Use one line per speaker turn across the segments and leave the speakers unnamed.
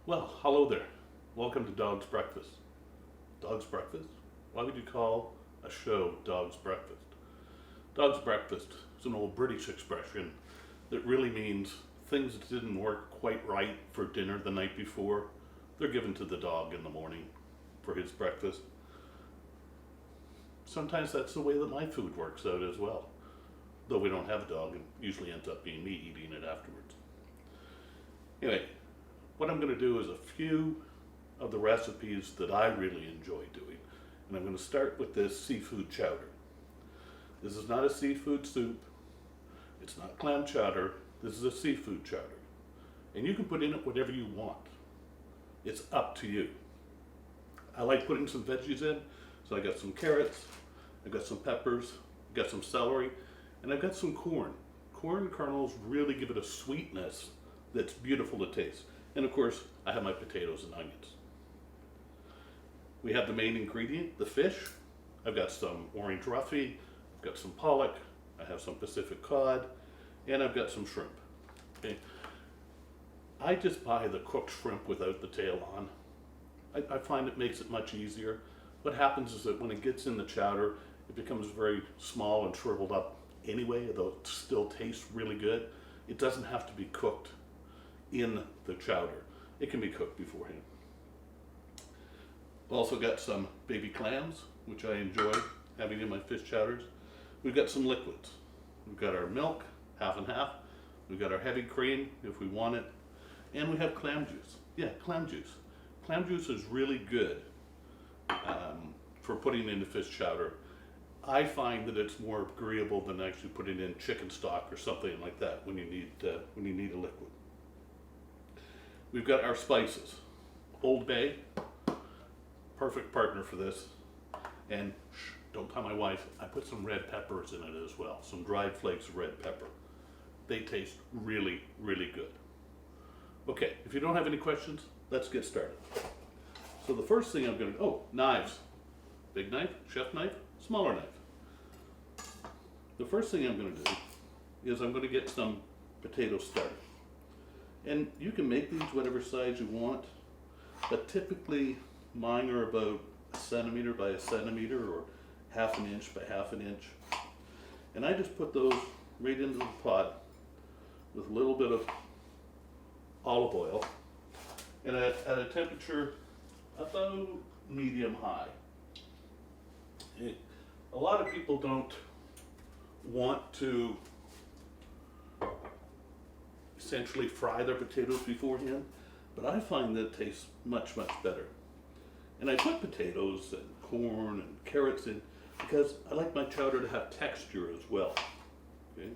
Well, hello there. Welcome to Dog's Breakfast. Dog's Breakfast? Why would you call a show Dog's Breakfast? Dog's Breakfast is an old British expression that really means things that didn't work quite right for dinner the night before, they're given to the dog in the morning for his breakfast. Sometimes that's the way that my food works out as well. Though we don't have a dog, it usually ends up being me eating it afterwards. Anyway, what I'm going to do is a few of the recipes that I really enjoy doing. And I'm going to start with this seafood chowder. This is not a seafood soup. It's not clam chowder. This is a seafood chowder. And you can put in it whatever you want. It's up to you. I like putting some veggies in. So I got some carrots, I've got some peppers, I've got some celery, and I've got some corn. Corn kernels really give it a sweetness that's beautiful to taste. And of course, I have my potatoes and onions. We have the main ingredient, the fish. I've got some orange roughy, I've got some pollock, I have some Pacific cod, and I've got some shrimp. Okay. I just buy the cooked shrimp without the tail on. I find it makes it much easier. What happens is that when it gets in the chowder, it becomes very small and shriveled up anyway, though it still tastes really good. It doesn't have to be cooked in the chowder. It can be cooked beforehand. We've also got some baby clams, which I enjoy having in my fish chowders. We've got some liquids. We've got our milk, half and half. We've got our heavy cream, if we want it. And we have clam juice. Yeah, clam juice. Clam juice is really good for putting into fish chowder. I find that it's more agreeable than actually putting in chicken stock or something like that when you need a liquid. We've got our spices. Old Bay, perfect partner for this. And don't tell my wife, I put some red peppers in it as well. Some dried flakes of red pepper. They taste really, really good. Okay, if you don't have any questions, let's get started. So the first thing I'm going to, knives. Big knife, chef knife, smaller knife. The first thing I'm going to do is I'm going to get some potatoes started. And you can make these whatever size you want, but typically mine are about a centimeter by a centimeter or half an inch by half an inch. And I just put those right into the pot with a little bit of olive oil and at a temperature about medium high. A lot of people don't want to essentially fry their potatoes beforehand, but I find that it tastes much, much better. And I put potatoes and corn and carrots in because I like my chowder to have texture as well. Okay?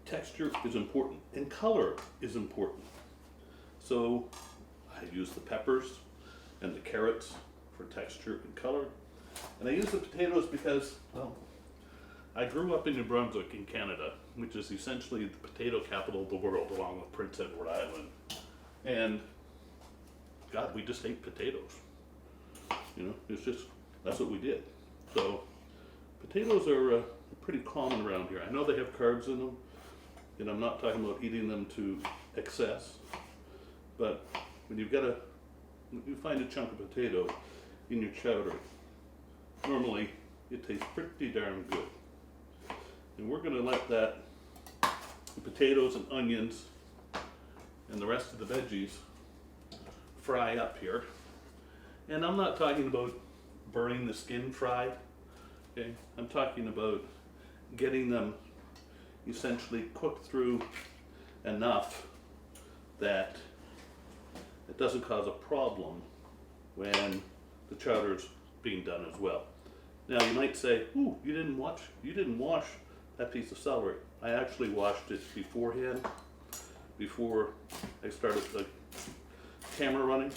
Texture is important and color is important. So I use the peppers and the carrots for texture and color. And I use the potatoes because, well, I grew up in New Brunswick in Canada, which is essentially the potato capital of the world along with Prince Edward Island. And God, we just ate potatoes. You know, it's just, that's what we did. So potatoes are pretty common around here. I know they have carbs in them, and I'm not talking about eating them to excess, but when you find a chunk of potato in your chowder, normally it tastes pretty darn good. And we're going to let the potatoes and onions and the rest of the veggies fry up here. And I'm not talking about burning the skin fried. Okay? I'm talking about getting them essentially cooked through enough that it doesn't cause a problem when the chowder's being done as well. Now you might say, "Ooh, you didn't wash that piece of celery." I actually washed it beforehand, before I started the camera running.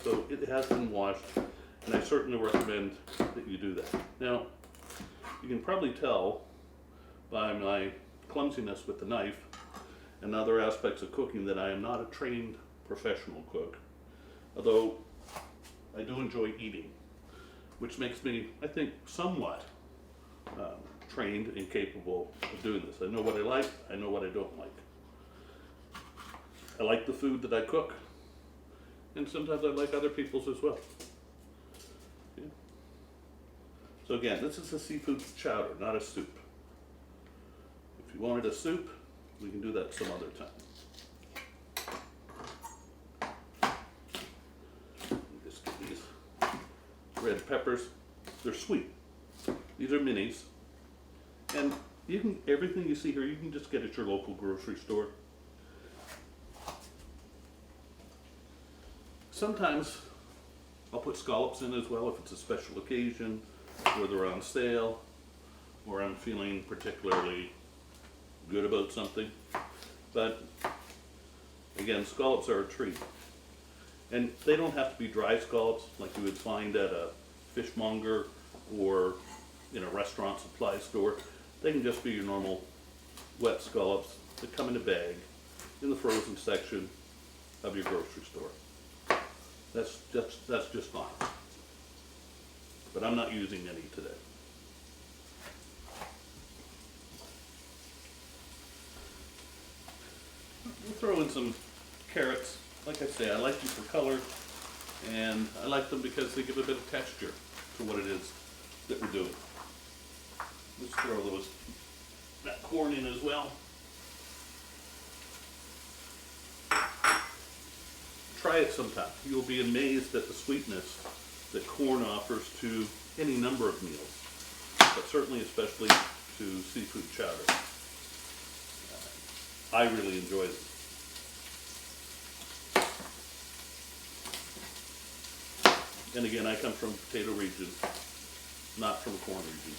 So it has been washed, and I certainly recommend that you do that. Now, you can probably tell by my clumsiness with the knife and other aspects of cooking that I am not a trained professional cook, although I do enjoy eating, which makes me, I think, somewhat trained and capable of doing this. I know what I like, I know what I don't like. I like the food that I cook, and sometimes I like other people's as well. Yeah. So again, this is a seafood chowder, not a soup. If you wanted a soup, we can do that some other time. Just get these red peppers. They're sweet. These are minis. And you can, everything you see here, you can just get at your local grocery store. Sometimes I'll put scallops in as well if it's a special occasion, or they're on sale, or I'm feeling particularly good about something. But again, scallops are a treat. And they don't have to be dry scallops like you would find at a fishmonger or in a restaurant supply store. They can just be your normal wet scallops that come in a bag in the frozen section of your grocery store. That's just fine. But I'm not using any today. We'll throw in some carrots. Like I say, I like them for color, and I like them because they give a bit of texture to what it is that we're doing. Let's throw that corn in as well. Try it sometime. You'll be amazed at the sweetness that corn offers to any number of meals, but certainly especially to seafood chowder. I really enjoy it. And again, I come from a potato region, not from a corn region.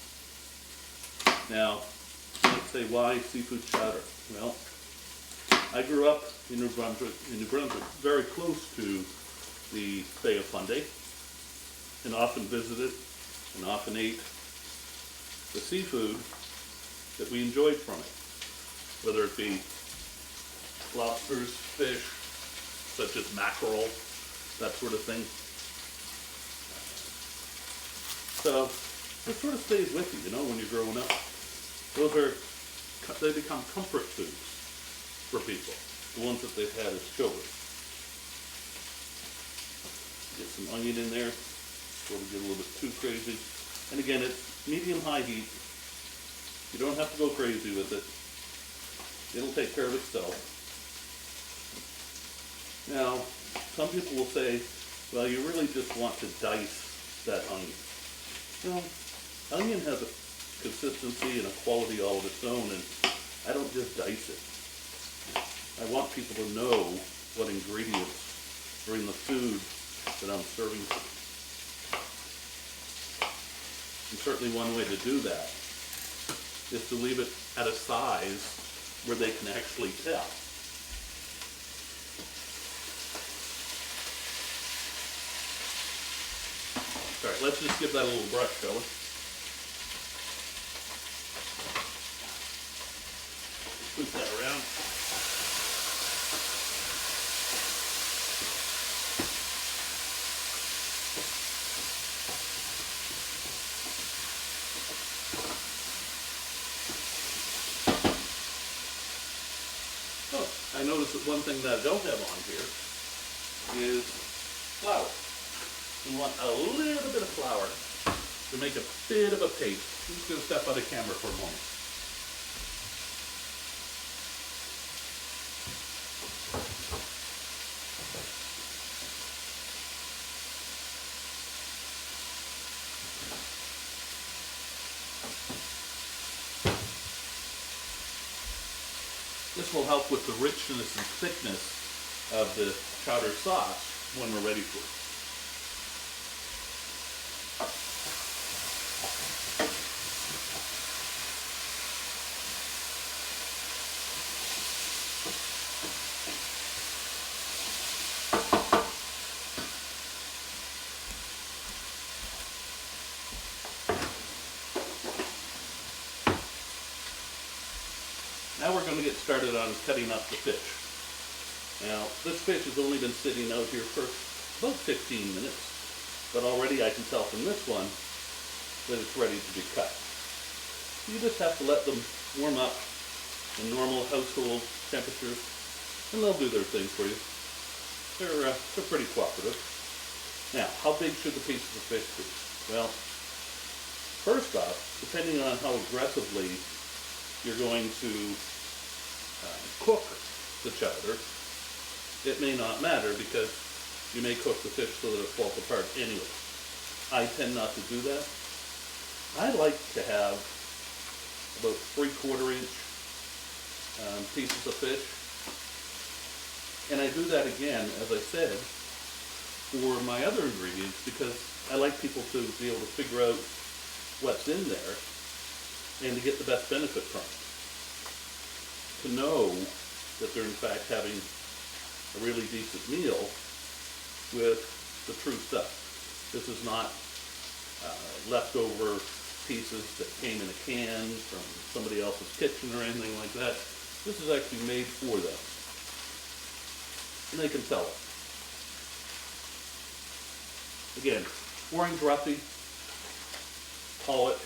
Now, let's say, why seafood chowder? Well, I grew up in New Brunswick, very close to the Bay of Fundy, and often visited and often ate the seafood that we enjoyed from it, whether it be lobsters, fish, such as mackerel, that sort of thing. So it sort of stays with you, when you're growing up. They become comfort foods for people, the ones that they've had as children. Get some onion in there before we get a little bit too crazy. And again, it's medium-high heat. You don't have to go crazy with it. It'll take care of itself. Now, some people will say, well, you really just want to dice that onion. Well, onion has a consistency and a quality all of its own, and I don't just dice it. I want people to know what ingredients are in the food that I'm serving them. And certainly one way to do that is to leave it at a size where they can actually tell. All right, let's just give that a little brush, shall we? Scoop that around. Oh, I noticed that one thing that I don't have on here is flour. We want a little bit of flour to make a bit of a paste. I'm just going to step out of camera for a moment. This will help with the richness and thickness of the chowder sauce when we're ready for it. Now we're going to get started on cutting up the fish. Now, this fish has only been sitting out here for about 15 minutes, but already I can tell from this one that it's ready to be cut. You just have to let them warm up in normal household temperatures, and they'll do their thing for you. they're pretty cooperative. Now, how big should the pieces of fish be? Well, first off, depending on how aggressively you're going to cook the chowder, it may not matter because you may cook the fish so that it falls apart anyway. I tend not to do that. I like to have about 3/4 inch pieces of fish. And I do that again, as I said, for my other ingredients because I like people to be able to figure out what's in there and to get the best benefit from it. To know that they're in fact having a really decent meal with the true stuff. This is not leftover pieces that came in a can from somebody else's kitchen or anything like that. This is actually made for them. And they can sell it. Again, orange roughy, pollock.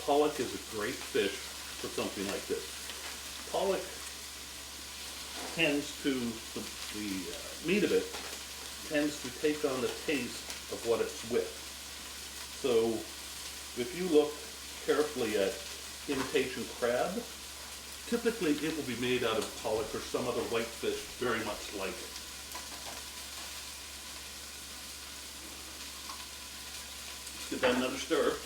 Pollock is a great fish for something like this. Pollock tends to, the meat of it tends to take on the taste of what it's with. So if you look carefully at imitation crab, typically it will be made out of pollock or some other white fish very much like it. Give that another stir.